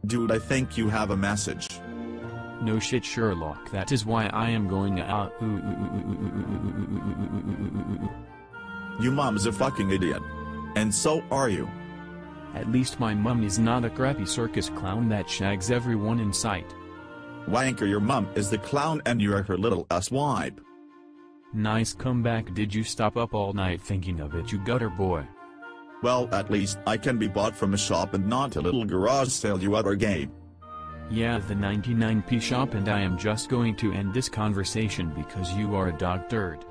Dude, I think you have a message. No shit, Sherlock, that is why I am going Your mom's a fucking idiot. And so are you. At least my mum is not a crappy circus clown that shags everyone in sight. Wanker, your mum is the clown and you're her little asswipe. Nice comeback. Did you stop up all night thinking of it, you gutter boy? Well, at least I can be bought from a shop and not a little garage sale you other gay. Yeah, the 99p shop, and I am just going to end this conversation because you are a dog turd.